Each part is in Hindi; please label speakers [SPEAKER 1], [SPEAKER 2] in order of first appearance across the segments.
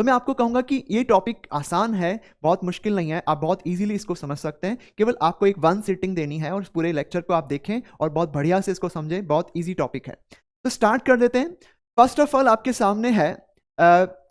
[SPEAKER 1] तो मैं आपको कहूँगा कि ये टॉपिक आसान है, बहुत मुश्किल नहीं है, आप बहुत ईज़िली इसको समझ सकते हैं। केवल आपको एक वन सिटिंग देनी है और इस पूरे लेक्चर को आप देखें और बहुत बढ़िया से इसको समझें, बहुत ईज़ी टॉपिक है। तो स्टार्ट कर देते हैं। फर्स्ट ऑफ ऑल आपके सामने है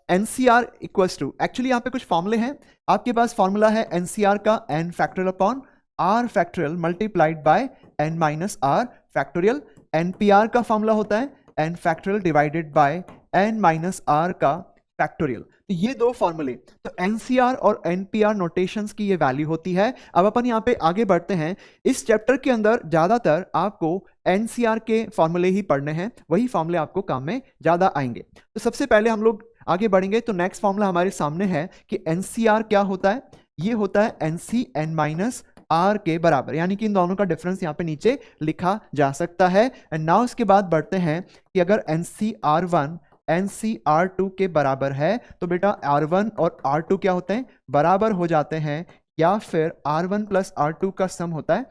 [SPEAKER 1] NCR इक्वल्स टू, एक्चुअली यहाँ पे कुछ फॉर्मूले हैं। आपके पास फॉर्मूला है NCR का n factorial upon r factorial multiplied by n minus r factorial. NPR का फॉर्मूला होता है n factorial divided by n minus r का फैक्टोरियल। तो ये दो फॉर्मूले, तो NCR और NPR नोटेशंस की ये वैल्यू होती है। अब अपन यहाँ पे आगे बढ़ते हैं। इस चैप्टर के अंदर ज्यादातर आपको NCR के फॉर्मूले ही पढ़ने हैं, वही फॉर्मूले आपको काम में ज्यादा आएंगे। तो सबसे पहले हम लोग आगे बढ़ेंगे तो नेक्स्ट फॉर्मूला हमारे सामने है कि NCR क्या होता है। ये होता है NC n माइनस R के बराबर, यानी कि इन दोनों का डिफरेंस यहाँ पे नीचे लिखा जा सकता है। एंड नाउ इसके बाद बढ़ते हैं कि अगर NCR1 NCR2 के बराबर है तो बेटा R1 और R2 क्या होते हैं, बराबर हो जाते हैं, या फिर R1 प्लस R2 का सम होता है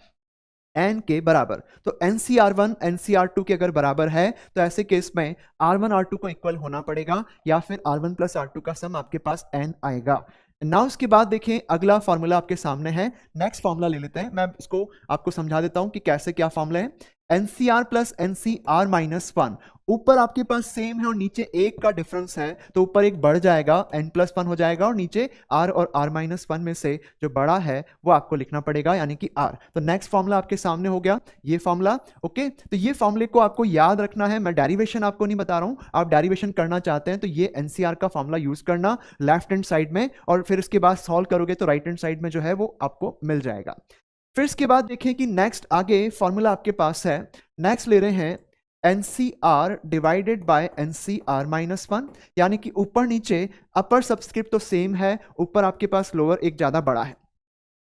[SPEAKER 1] n के बराबर। तो NCR1 NCR2 के अगर बराबर है तो ऐसे केस में R1 R2 को इक्वल होना पड़ेगा, या फिर R1 प्लस R2 का सम आपके पास n आएगा। नाउ उसके बाद देखें अगला फॉर्मूला आपके सामने है। नेक्स्ट फॉर्मूला ले लेते हैं, मैं इसको आपको समझा देता हूं कि कैसे क्या फॉर्मूला है। NCR प्लस NCR माइनस 1, ऊपर आपके पास सेम है और नीचे एक का डिफरेंस है, तो ऊपर एक बढ़ जाएगा n प्लस 1 हो जाएगा, और नीचे r और r माइनस 1 में से जो बड़ा है वो आपको लिखना पड़ेगा, यानी कि r। तो नेक्स्ट फॉर्मूला आपके सामने हो गया ये फॉर्मूला। ओके, तो ये फॉर्मूले को आपको याद रखना है, मैं डेरिवेशन आपको नहीं बता रहा हूं। आप डेरिवेशन करना चाहते हैं तो ये NCR का फॉर्मूला यूज करना लेफ्ट हैंड साइड में, और फिर इसके बाद सॉल्व करोगे तो राइट हैंड साइड में जो है वो आपको मिल जाएगा। फिर इसके बाद देखें कि नेक्स्ट आगे फॉर्मूला आपके पास है। नेक्स्ट ले रहे हैं NCR divided by NCR minus 1, यानी कि ऊपर नीचे अपर सबस्क्रिप्ट तो सेम है, ऊपर आपके पास लोअर एक ज्यादा बड़ा है,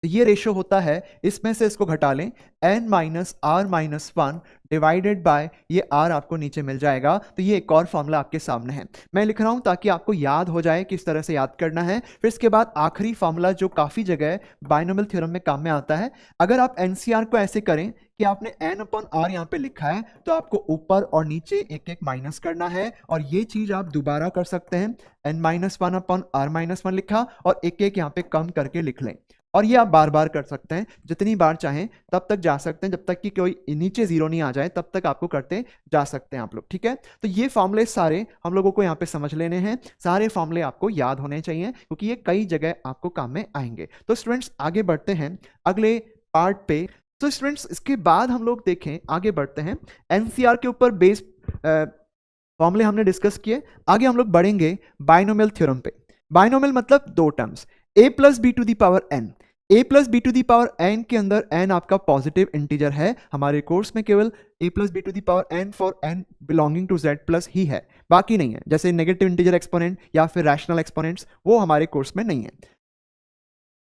[SPEAKER 1] तो ये रेशो होता है, इसमें से इसको घटा लें n minus r minus 1 divided by ये r आपको नीचे मिल जाएगा। तो ये एक और फॉर्मूला आपके सामने है, मैं लिख रहा हूं ताकि आपको याद हो जाए किस तरह से याद करना है। फिर इसके बाद आखिरी फॉर्मूला जो काफी जगह बाइनोमियल थ्योरम में काम में आता है। अगर आप NCR को ऐसे करें कि आपने n अपॉन r यहाँ पे लिखा है, तो आपको ऊपर और नीचे एक एक माइनस करना है, और ये चीज आप दोबारा कर सकते हैं। n minus 1 upon r minus 1 लिखा और एक एक यहाँ पे कम करके लिख लें, और ये आप बार बार कर सकते हैं, जितनी बार चाहें तब तक जा सकते हैं, जब तक कि कोई नीचे जीरो नहीं आ जाए तब तक आपको करते जा सकते हैं आप लोग। ठीक है, तो ये फॉर्मूले सारे हम लोगों को यहाँ पे समझ लेने हैं, सारे फॉर्मूले आपको याद होने चाहिए क्योंकि ये कई जगह आपको काम में आएंगे। तो स्टूडेंट्स आगे बढ़ते हैं अगले पार्ट पे। तो स्टूडेंट्स इसके बाद हम लोग देखें, आगे बढ़ते हैं। NCR के ऊपर बेस फॉर्मूले हमने डिस्कस किए, आगे हम लोग बढ़ेंगे बाइनोमियल थ्योरम पे। बाइनोमियल मतलब दो terms, a plus B to the power n। a plus B to the power n के अंदर n आपका पॉजिटिव इंटीजर है, हमारे कोर्स में केवल a plus B to the power n for n belonging to z plus ही है, बाकी नहीं है। जैसे नेगेटिव इंटीजर एक्सपोनेंट या फिर रैशनल एक्सपोनेंट्स वो हमारे कोर्स में नहीं है।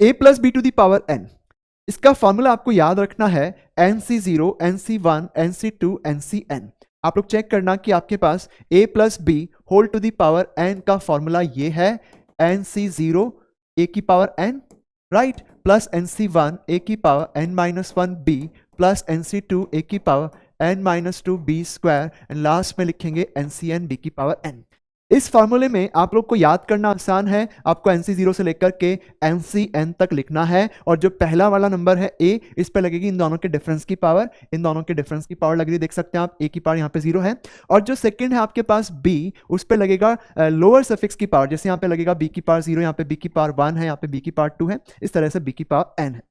[SPEAKER 1] a plus B to the power n, इसका फॉर्मूला आपको याद रखना है NC0 NC1 NC2 NCn। आप लोग चेक करना कि आपके पास a plus B whole to the power n का फॉर्मूला ये है NC0 a की power n, right, plus NC1 a की power n minus 1 b plus NC2 a की power n minus 2 b square, and last में लिखेंगे NCn b की पावर n। इस फॉर्मूले में आप लोग को याद करना आसान है, आपको NC0 से लेकर के NCn तक लिखना है, और जो पहला वाला नंबर है a, इस पे लगेगी इन दोनों के डिफरेंस की पावर, इन दोनों के डिफरेंस की पावर लग रही है, देख सकते हैं आप, a की पावर यहाँ पे 0 है, और जो सेकंड है आपके पास b, उस पे लगेगा लोअर सफिक्स की पावर, जैसे यहाँ पे लगेगा b की पावर 0, यहाँ पे b की पावर 1 है, यहाँ पे b की पावर 2 है, इस तरह से b की पावर n है।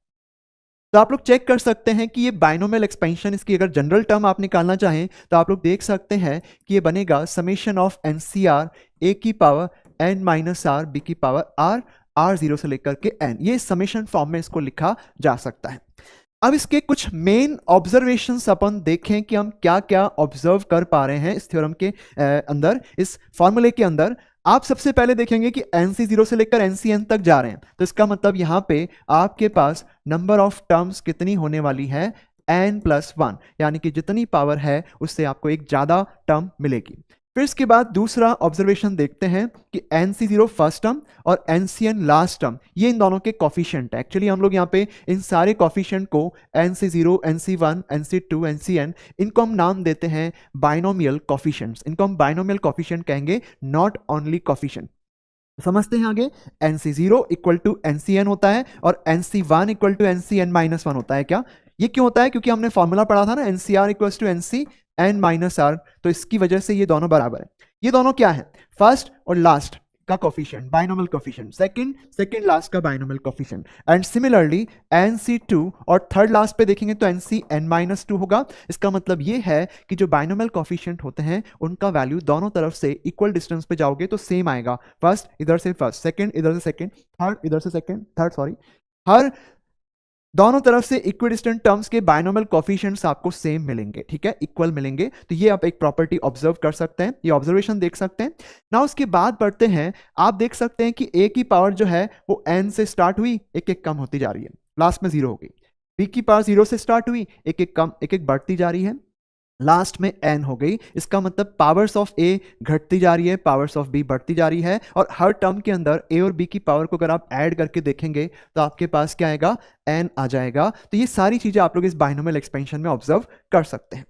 [SPEAKER 1] तो आप लोग चेक कर सकते हैं कि ये बाइनोमियल एक्सपेंशन, इसकी अगर जनरल टर्म आप निकालना चाहें तो आप लोग देख सकते हैं कि ये बनेगा समेशन ऑफ NCR a की power n minus r b की पावर r, r0 से लेकर के n, ये समेशन फॉर्म में इसको लिखा जा सकता है। अब इसके कुछ मेन ऑब्जर्वेशंस अपन देखें कि हम क्या क्या ऑब्जर्व कर पा रहे हैं इस थ्योरम के अंदर, इस फॉर्मूले के अंदर। आप सबसे पहले देखेंगे कि NC0 से लेकर NCn तक जा रहे हैं, तो इसका मतलब यहाँ पे आपके पास नंबर ऑफ टर्म्स कितनी होने वाली है, n प्लस 1, यानी कि जितनी पावर है उससे आपको एक ज्यादा टर्म मिलेगी। फिर इसके बाद दूसरा ऑब्जर्वेशन देखते हैं कि NC0 फर्स्ट टर्म और NCn लास्ट टर्म, ये इन दोनों के कॉफिशिएंट है। एक्चुअली हम लोग यहाँ पे इन सारे कॉफिशिएंट को NC0 NC1 NC2 NCn, इनको हम नाम देते हैं बाइनोमियल कॉफिशिएंट्स, इनको हम बाइनोमियल कॉफिशिएंट कहेंगे, नॉट ओनली कॉफिशिएंट। समझते हैं आगे, NC0 इक्वल टू NCN होता है और NC1 इक्वल टू NCN-1 होता है। क्या ये क्यों होता है? क्योंकि हमने फॉर्मूला पढ़ा था ना, NCR इक्वल टू NCN-R, तो इसकी वजह से ये दोनों बराबर है। ये दोनों क्या है? फर्स्ट और लास्ट का coefficient, binomial coefficient, second last का binomial coefficient. And similarly NC2 और थर्ड लास्ट पे देखेंगे तो NCN-2 होगा। इसका मतलब ये है कि जो बाइनोमियल कोफिशिएंट होते हैं उनका वैल्यू दोनों तरफ से इक्वल डिस्टेंस पे जाओगे तो सेम आएगा। फर्स्ट इधर से फर्स्ट, सेकंड इधर से सेकंड, थर्ड इधर से सेकंड, थर्ड सॉरी, हर दोनों तरफ से इक्विडिस्टेंट टर्म्स के बाइनोमियल कोफिशिएंट्स आपको सेम मिलेंगे, ठीक है, इक्वल मिलेंगे। तो ये आप एक प्रॉपर्टी ऑब्जर्व कर सकते हैं, ये ऑब्जर्वेशन देख सकते हैं ना। उसके बाद बढ़ते हैं, आप देख सकते हैं कि a की पावर जो है वो n से स्टार्ट हुई, एक एक कम होती जा रही है, लास्ट में 0 हो गई। b की पावर 0 से स्टार्ट हुई, एक एक कम, एक एक बढ़ती जा रही है, लास्ट में n हो गई। इसका मतलब पावर्स ऑफ a घटती जा रही है, पावर्स ऑफ b बढ़ती जा रही है, और हर टर्म के अंदर a और b की पावर को अगर आप ऐड करके देखेंगे तो आपके पास क्या आएगा? n आ जाएगा। तो ये सारी चीजें आप लोग इस बाइनोमियल एक्सपेंशन में ऑब्जर्व कर सकते हैं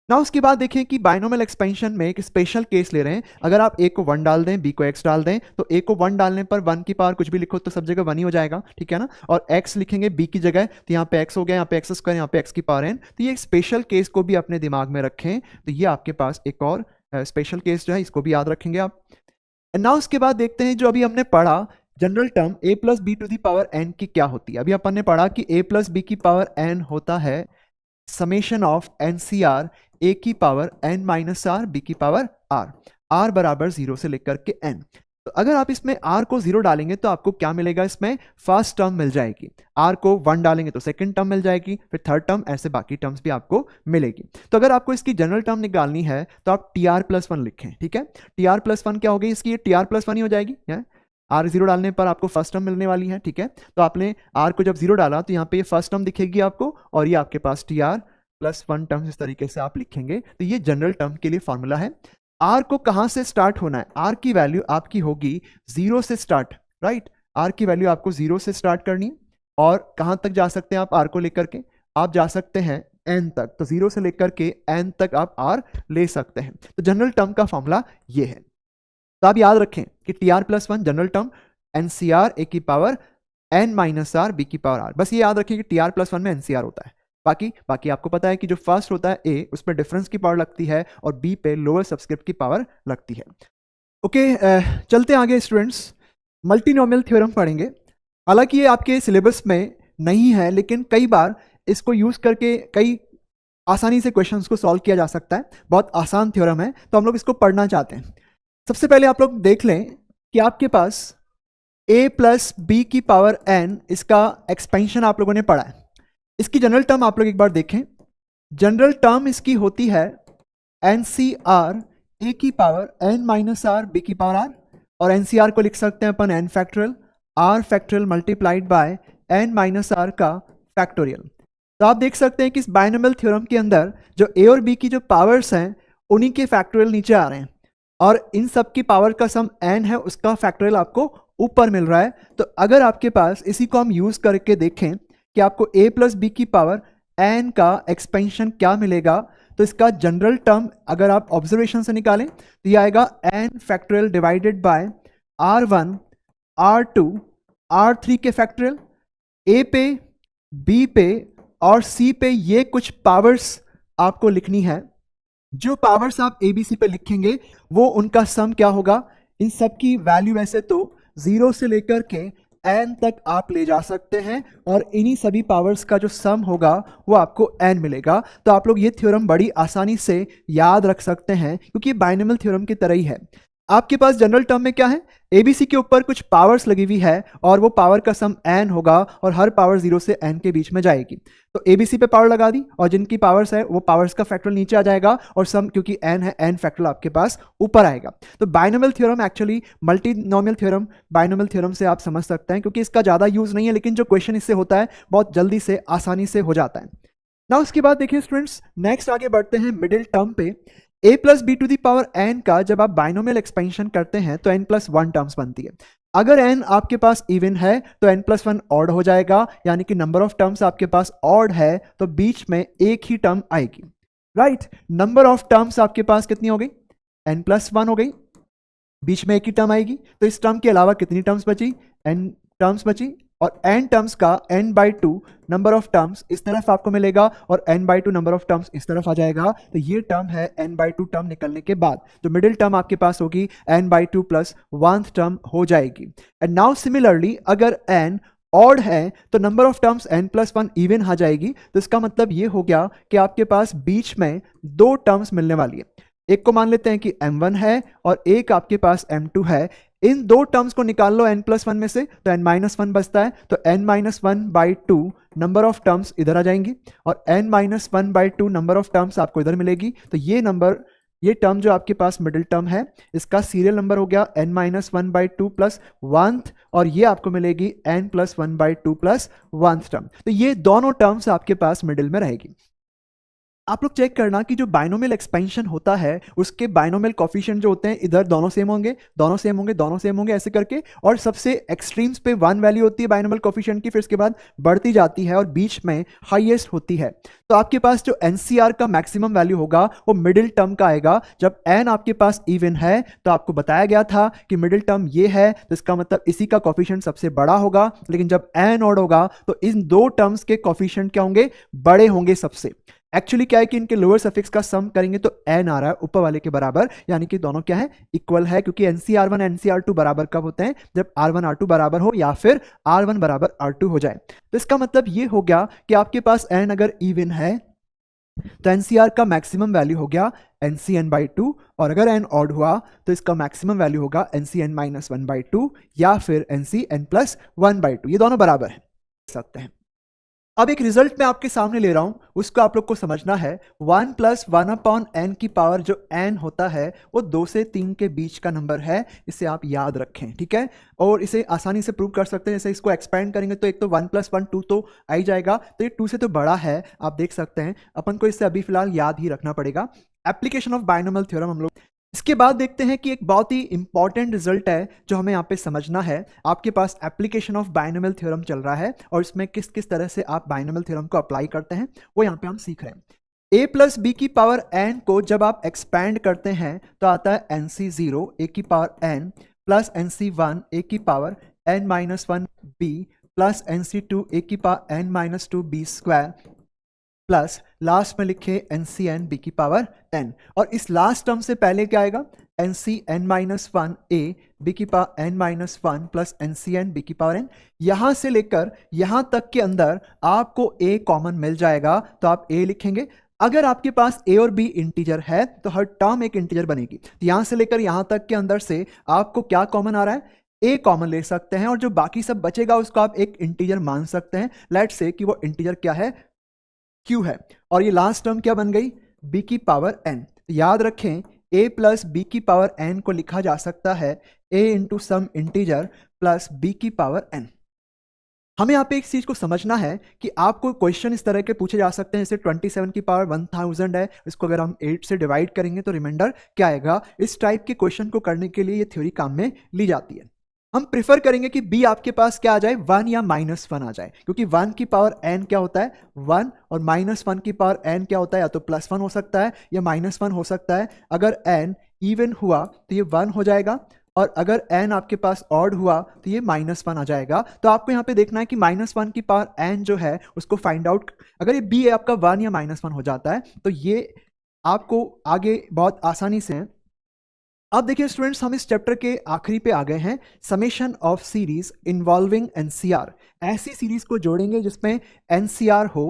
[SPEAKER 1] ना। उसके बाद देखें कि बाइनोमियल एक्सपेंशन में एक स्पेशल केस ले रहे हैं। अगर आप a को 1 डाल दें, b को x डाल दें, तो a को 1 डालने पर 1 की पावर कुछ भी लिखो तो सब जगह 1 ही हो जाएगा, ठीक है ना। और x लिखेंगे b की जगह तो यहाँ पे x हो गया, यहाँ पे x स्क्वायर, यहाँ पे x की पावर n। तो ये स्पेशल केस को भी अपने दिमाग में रखें। तो ये आपके पास एक और स्पेशल केस जो है, इसको भी याद रखेंगे आप। ना उसके बाद देखते हैं जो अभी हमने पढ़ा general term a plus B to the power n की क्या होती है। अभी अपन ने पढ़ा कि a प्लस बी की पावर n होता है समेशन ऑफ NCR a की power n minus R, b की पावर r, r बराबर 0 से लेकर के n। तो अगर आप इसमें r को 0 डालेंगे तो आपको क्या मिलेगा? इसमें फर्स्ट टर्म मिल जाएगी। r को 1 डालेंगे तो सेकंड टर्म मिल जाएगी, फिर थर्ड टर्म, ऐसे बाकी टर्म्स भी आपको मिलेगी। तो अगर आपको इसकी जनरल टर्म निकालनी है तो आप TR+1 लिखें, ठीक है। TR+1 क्या होगी इसकी? TR+1 ही हो जाएगी। आर 0 डालने पर आपको फर्स्ट टर्म मिलने वाली है, ठीक है। तो आपने आर को जब 0 डाला तो यहाँ पे फर्स्ट टर्म दिखेगी आपको, और ये आपके पास TR+1 टर्म्स इस तरीके से आप लिखेंगे। तो ये जनरल टर्म के लिए फॉर्मूला है। आर को कहाँ से स्टार्ट होना है? आर की वैल्यू आपकी होगी 0 से स्टार्ट, राइट। आर की वैल्यू आपको 0 से स्टार्ट करनी है, और कहाँ तक जा सकते हैं आप आर को लेकर के? आप जा सकते हैं n तक। तो 0 से लेकर के n तक आप आर ले सकते हैं। तो जनरल टर्म का फॉर्मूला ये है। तो आप याद रखें कि TR+1 general term NCR a की power n minus R, b की पावर r। बस ये याद रखें कि TR+1 में NCR होता है। बाकी आपको पता है कि जो फर्स्ट होता है a, उस पर डिफरेंस की पावर लगती है, और b पे लोअर सबस्क्रिप्ट की पावर लगती है। ओके, चलते आगे स्टूडेंट्स, मल्टीनोमियल थ्योरम पढ़ेंगे। हालांकि ये आपके सिलेबस में नहीं है, लेकिन कई बार इसको यूज करके कई आसानी से क्वेश्चंस को सॉल्व किया जा सकता है। बहुत आसान थ्योरम है, तो हम लोग इसको पढ़ना चाहते हैं। सबसे पहले आप लोग देख लें कि आपके पास a प्लस बी की पावर n, इसका एक्सपेंशन आप लोगों ने पढ़ा है। इसकी जनरल टर्म आप लोग एक बार देखें। जनरल टर्म इसकी होती है NCR a की power n minus R, b की पावर r, और NCR को लिख सकते हैं अपन n factorial, r factorial multiplied by n minus R का फैक्टोरियल। तो आप देख सकते हैं कि इस बाइनोमियल थ्योरम के अंदर जो a और b की जो पावर्स हैं उन्हीं के फैक्टोरियल नीचे आ रहे हैं, और इन सब की पावर का सम n है, उसका फैक्टोरियल आपको ऊपर मिल रहा है। तो अगर आपके पास इसी को हम यूज करके देखें कि आपको a प्लस बी की पावर n का एक्सपेंशन क्या मिलेगा, तो इसका जनरल टर्म अगर आप ऑब्जर्वेशन से निकालें तो ये आएगा n factorial divided by r1, r2, r3 के फैक्टोरियल। a पे, b पे और c पे ये कुछ पावर्स आपको लिखनी है। जो पावर्स आप ABC पे लिखेंगे वो उनका सम क्या होगा? इन सब की वैल्यू वैसे तो 0 से लेकर के n तक आप ले जा सकते हैं, और इन्हीं सभी पावर्स का जो सम होगा वो आपको n मिलेगा। तो आप लोग ये थ्योरम बड़ी आसानी से याद रख सकते हैं, क्योंकि ये बाइनोमियल थ्योरम की तरह ही है। आपके पास जनरल टर्म में क्या है? ABC के ऊपर कुछ पावर्स लगी हुई है, और वो पावर का सम n होगा, और हर पावर 0 से n के बीच में जाएगी। तो ABC पे पावर लगा दी, और जिनकी पावर्स है वो पावर्स का फैक्टोरियल नीचे आ जाएगा, और सम क्योंकि n है, n फैक्टोरियल आपके पास ऊपर आएगा। तो binomial theorem actually multinomial theorem, binomial theorem से आप समझ सकते हैं, क्योंकि इसका ज़्यादा यूज नहीं है, लेकिन जो क्वेश्चन इससे होता है बहुत जल्दी से, आसानी से हो जाता है ना। उसके बाद देखिए स्टूडेंट्स, नेक्स्ट आगे बढ़ते हैं मिडिल टर्म पे। a plus B to the power n का जब आप बाइनोमियल एक्सपेंशन करते हैं तो n+1 टर्म्स बनती है। अगर n आपके पास इवन है तो n+1 ऑड हो जाएगा, यानी कि नंबर ऑफ टर्म्स आपके पास ऑड है तो बीच में एक ही टर्म आएगी, राइट। नंबर ऑफ टर्म्स आपके पास कितनी हो गई? n+1 हो गई। बीच में एक ही टर्म आएगी, तो इस टर्म के अलावा कितनी टर्म्स बची, n टर्म्स बची, और n टर्म्स का n/2 नंबर ऑफ टर्म्स इस तरफ आपको मिलेगा और n/2 नंबर ऑफ टर्म्स इस तरफ आ जाएगा। तो ये टर्म है n/2 टर्म निकलने के बाद जो मिडिल टर्म आपके पास होगी n/2 प्लस 1th टर्म हो जाएगी। एंड नाउ सिमिलरली अगर n ऑड है तो number of terms n+1 even आ जाएगी। तो इसका मतलब ये हो गया कि आपके पास बीच में दो टर्म्स मिलने वाली है। एक को मान लेते हैं कि m1 है और एक आपके पास m2 है। इन दो टर्म्स को निकाल लो n+1 में से, तो n-1 बचता है, तो n-1/2 नंबर ऑफ टर्म्स इधर आ जाएंगी और n-1/2 नंबर ऑफ टर्म्स आपको इधर मिलेगी। तो ये टर्म जो आपके पास मिडिल टर्म है इसका सीरियल नंबर हो गया n-1/2 प्लस 1th, और ये आपको मिलेगी n+1/2 प्लस 1th टर्म। तो ये दोनों टर्म्स आपके पास मिडिल में रहेगी। आप लोग चेक करना कि जो बाइनोमियल एक्सपेंशन होता है उसके बाइनोमियल कोफिशिएंट जो होते हैं इधर दोनों सेम होंगे, दोनों सेम होंगे, दोनों सेम होंगे, ऐसे करके, और सबसे एक्सट्रीम्स पे 1 वैल्यू होती है बाइनोमियल कोफिशिएंट की, फिर इसके बाद बढ़ती जाती है और बीच में हाईएस्ट होती है। तो आपके पास जो एनसीआर का मैक्सिमम वैल्यू होगा वो मिडिल टर्म का आएगा। जब एन आपके पास इवन है तो आपको बताया गया था कि मिडिल टर्म ये है, तो इसका मतलब इसी का कोफिशिएंट सबसे बड़ा होगा। लेकिन जब एन ऑड होगा तो इन दो टर्म्स के कोफिशिएंट क्या होंगे, बड़े होंगे सबसे। एक्चुअली क्या है कि इनके लोअर सफिक्स का सम करेंगे तो n आ रहा है ऊपर वाले के बराबर, यानी कि दोनों क्या है, इक्वल है, क्योंकि NCR1 NCR2 बराबर कब होते हैं, जब R1 R2 बराबर हो या फिर R1 बराबर R2 हो जाए। तो इसका मतलब ये हो गया कि आपके पास n अगर इवन है तो NCR का मैक्सिमम वैल्यू हो गया NCn/2, और अगर n ऑड हुआ तो इसका मैक्सिमम वैल्यू होगा NCn-1/2 या फिर NCn+1/2। ये दोनों बराबर है सकते हैं। अब एक रिजल्ट मैं आपके सामने ले रहा हूं, उसको आप लोग को समझना है। 1 + 1/n की पावर जो n होता है वो 2 से 3 के बीच का नंबर है, इसे आप याद रखें, ठीक है। और इसे आसानी से प्रूव कर सकते हैं, जैसे इसको एक्सपेंड करेंगे तो एक तो 1 + 1 2 तो आ ही जाएगा, तो ये 2 से तो बड़ा है, आप देख सकते हैं। अपन को इसे अभी फिलहाल याद ही रखना पड़ेगा। एप्लीकेशन ऑफ बाइनोमियल थ्योरम हम लोग इसके बाद देखते हैं कि एक बहुत ही इंपॉर्टेंट रिजल्ट है जो हमें यहाँ पे समझना है। आपके पास एप्लीकेशन ऑफ बाइनोमियल थ्योरम चल रहा है और इसमें किस किस तरह से आप बाइनोमियल थ्योरम को अप्लाई करते हैं वो यहाँ पे हम सीख रहे हैं। a + b की पावर n को जब आप एक्सपैंड करते हैं तो आता है nc0 a की power n plus nc1 a की power n-1b plus nc2 a की पावर n-2b² प्लस लास्ट में लिखे NCn b की पावर n, और इस लास्ट टर्म से पहले क्या आएगा, NCn-1 a b की power n-1 plus NCn b की पावर n। यहां से लेकर यहां तक के अंदर आपको a कॉमन मिल जाएगा तो आप a लिखेंगे। अगर आपके पास a और b इंटीजर है तो हर टर्म एक इंटीजर बनेगी। तो यहां से लेकर यहां तक के अंदर से आपको क्या कॉमन आ रहा है, a कॉमन ले सकते हैं, और जो बाकी सब बचेगा उसको आप एक इंटीजर मान सकते हैं। लेट्स से कि वो इंटीजर क्या है, q है, और ये लास्ट टर्म क्या बन गई, b की पावर n। याद रखें a + b की पावर n को लिखा जा सकता है a into sum integer plus b की पावर n। हमें यहाँ पे एक चीज को समझना है कि आपको क्वेश्चन इस तरह के पूछे जा सकते हैं, जैसे 27 की पावर 1000 है, इसको अगर हम 8 से डिवाइड करेंगे तो रिमाइंडर क्या आएगा। इस टाइप के क्वेश्चन को करने के लिए ये थ्योरी काम में ली जाती है। हम प्रिफर करेंगे कि b आपके पास क्या आ जाए, 1 या -1 आ जाए, क्योंकि 1 की पावर n क्या होता है 1, और -1 की पावर n क्या होता है, या तो +1 हो सकता है या -1 हो सकता है। अगर n इवन हुआ तो ये 1 हो जाएगा, और अगर n आपके पास ऑड हुआ तो ये -1 आ जाएगा। तो आपको यहाँ पे देखना है कि -1 की पावर n जो है उसको फाइंड आउट, अगर ये b आपका 1 या -1 हो जाता है तो ये आपको आगे बहुत आसानी से। अब देखिए स्टूडेंट्स, हम इस चैप्टर के आखिरी पे आ गए हैं, summation of series involving NCR. ऐसी सीरीज को जोड़ेंगे जिसमें एनसीआर हो।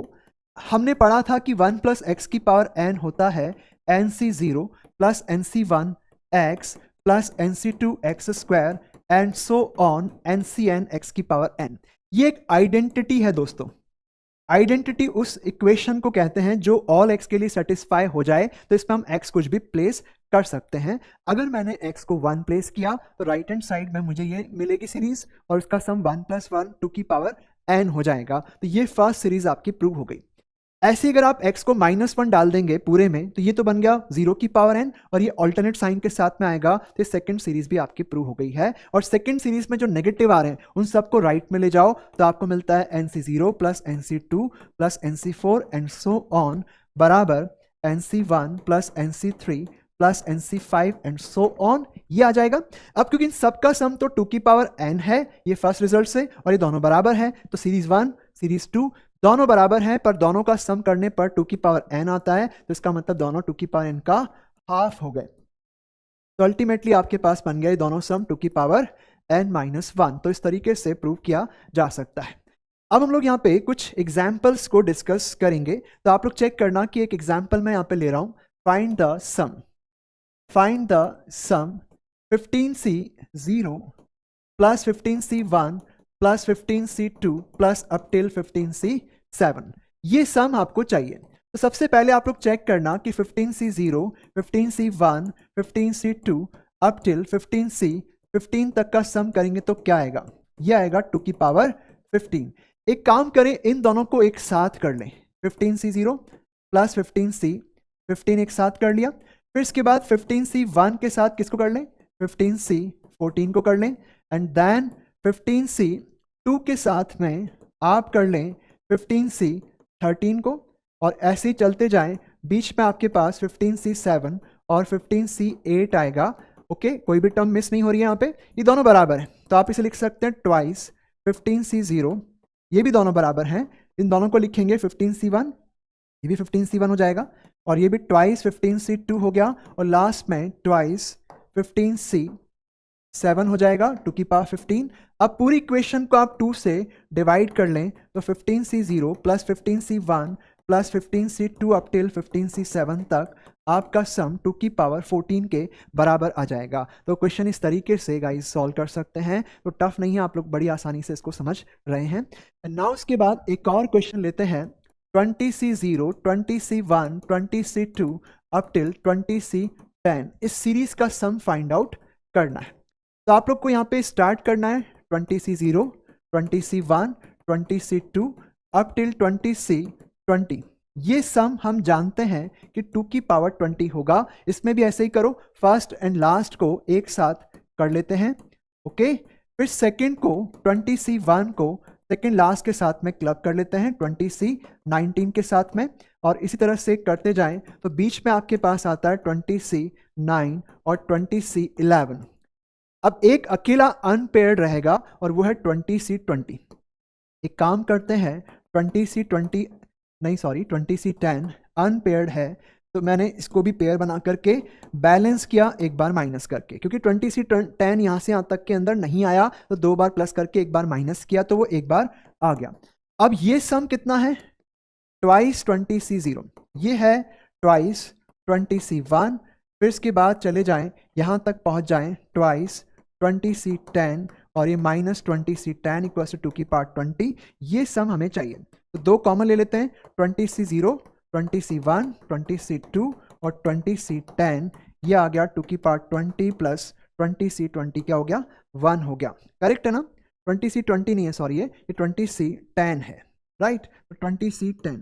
[SPEAKER 1] हमने पढ़ा था कि 1 + x की पावर n होता है nc0 plus nc1 x plus nc2 x² and so on ncn x की पावर n। ये एक आइडेंटिटी है दोस्तों। आइडेंटिटी उस इक्वेशन को कहते हैं जो ऑल x के लिए सेटिस्फाई हो जाए, तो इसमें हम x कुछ भी प्लेस कर सकते हैं। अगर मैंने x को 1 प्लेस किया तो राइट हैंड साइड में मुझे ये मिलेगी सीरीज, और उसका सम 1 + 1 2 की पावर n हो जाएगा। तो ये फर्स्ट सीरीज आपकी प्रूव हो गई। ऐसे अगर आप x को -1 डाल देंगे पूरे में तो ये तो बन गया 0 की पावर n, और ये ऑल्टरनेट साइन के साथ में आएगा, तो सेकंड सीरीज भी आपकी प्रूव हो गई है। और सेकंड सीरीज में जो नेगेटिव आ रहे हैं उन सबको राइट में ले जाओ तो आपको मिलता है nc0 plus nc2 plus nc4 and so on बराबर nc1 plus nc3 plus NC5 and so on, ये आ जाएगा। अब क्योंकि इन सबका सम तो 2 की पावर n है, ये फर्स्ट रिजल्ट से, और ये दोनों बराबर है, तो सीरीज 1 सीरीज 2 दोनों बराबर हैं, पर दोनों का सम करने पर 2 की पावर n आता है, तो इसका मतलब दोनों 2 की पावर n का हाफ हो गए। तो अल्टीमेटली आपके पास बन गए दोनों सम 2 की पावर n-1। तो इस तरीके से प्रूव किया जा सकता है। अब हम लोग यहाँ पे कुछ एग्जाम्पल्स को डिस्कस करेंगे, तो आप लोग चेक करना कि एक एग्जाम्पल मैं यहाँ पे ले रहा हूँ। Find the sum 15C0 plus 15C1 plus 15C2 plus up till 15C7, ये सम आपको चाहिए। तो सबसे पहले आप लोग चेक करना कि 15C0, 15C1, 15C2 up till 15C15 तक का सम करेंगे तो क्या आएगा, ये आएगा 2 की पावर 15। एक काम करें, इन दोनों को एक साथ कर लें, 15C0 प्लस 15C15 एक साथ कर लिया। फिर इसके बाद 15C1 के साथ किसको कर लें, 15C14 को कर लें, एंड देन 15C2 के साथ में आप कर लें 15C13 को, और ऐसे ही चलते जाएं, बीच में आपके पास 15C7 और 15C8 आएगा। ओके, कोई भी टर्म मिस नहीं हो रही है यहाँ पे, ये दोनों बराबर है, तो आप इसे लिख सकते हैं ट्वाइस 15C0, ये भी दोनों बराबर हैं, इन दोनों को लिखेंगे 15C1, ये भी 15C1 हो जाएगा, और ये भी ट्वाइस 15C2 हो गया, और लास्ट में ट्वाइस 15C7 हो जाएगा 2 की पावर 15। अब पूरी इक्वेशन को आप 2 से डिवाइड कर लें, तो 15C0 plus 15C1 plus 15C2 up till 15C7 तक आपका सम 2 की पावर 14 के बराबर आ जाएगा। तो क्वेश्चन इस तरीके से गाइस सॉल्व कर सकते हैं, तो टफ नहीं है, आप लोग बड़ी आसानी से इसको समझ रहे हैं। नाउ उसके बाद एक और क्वेश्चन लेते हैं, 20C0, 20C1, 20C2 up till 20C10, इस सीरीज का सम फाइंड आउट करना है। तो आप लोग को यहाँ पे स्टार्ट करना है 20C0, 20C1, 20C2 up till 20C20। ये सम हम जानते हैं कि 2 की पावर 20 होगा। इसमें भी ऐसे ही करो, फर्स्ट एंड लास्ट को एक साथ कर लेते हैं। ओके, फिर सेकंड को 20C1 को सेकंड लास्ट के साथ में क्लब कर लेते हैं 20C19 के साथ में, और इसी तरह से करते जाएं, तो बीच में आपके पास आता है 20C9 और 20C11। अब एक अकेला अनपेयर्ड रहेगा और वो है 20C20। एक काम करते हैं, 20C10 अनपेयर्ड है, तो मैंने इसको भी पेयर बना करके बैलेंस किया एक बार माइनस करके, क्योंकि 20C10 यहाँ से यहाँ तक के अंदर नहीं आया, तो 2 बार प्लस करके एक बार माइनस किया, तो वो एक बार आ गया। अब ये सम कितना है, ट्वाइस 20C0, ये है ट्वाइस 20C1, फिर इसके बाद चले जाएं यहाँ तक पहुँच जाएं ट्वाइस 20C10, और ये माइनस 20C10 इक्वल टू 2 की पावर 20, ये सम हमें चाहिए। तो 2 कॉमन ले लेते हैं, 20C0, 20C1, 20C2 और 20C10, ये आ गया 2 की पावर 20 प्लस 20C20 क्या हो गया, 1 हो गया। करेक्ट है ना, 20C20 नहीं है, सॉरी, ये 20C10 है, राइट। तो 20C10,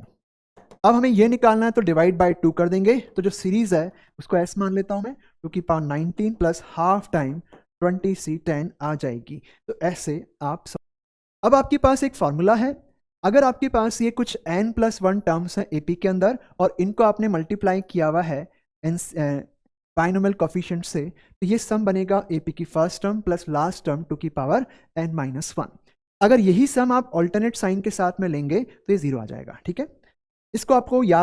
[SPEAKER 1] अब हमें ये निकालना है, तो डिवाइड बाय 2 कर देंगे, तो जो सीरीज है उसको ऐसे मान लेता हूं मैं, 2 की power 19 plus half time 20C10 आ जाएगी। तो ऐसे आप अब आपके पास एक फॉर्मूला है, अगर आपके पास ये कुछ n+1 टर्म्स हैं AP के अंदर, और इनको आपने मल्टीप्लाई किया हुआ है बाइनोमियल कोफिशिएंट से, तो ये सम बनेगा AP की first term plus last term 2 की पावर n-1। अगर यही सम आप ऑल्टरनेट साइन के साथ में लेंगे तो ये 0 आ जाएगा। ठीक है, इसको आपको याद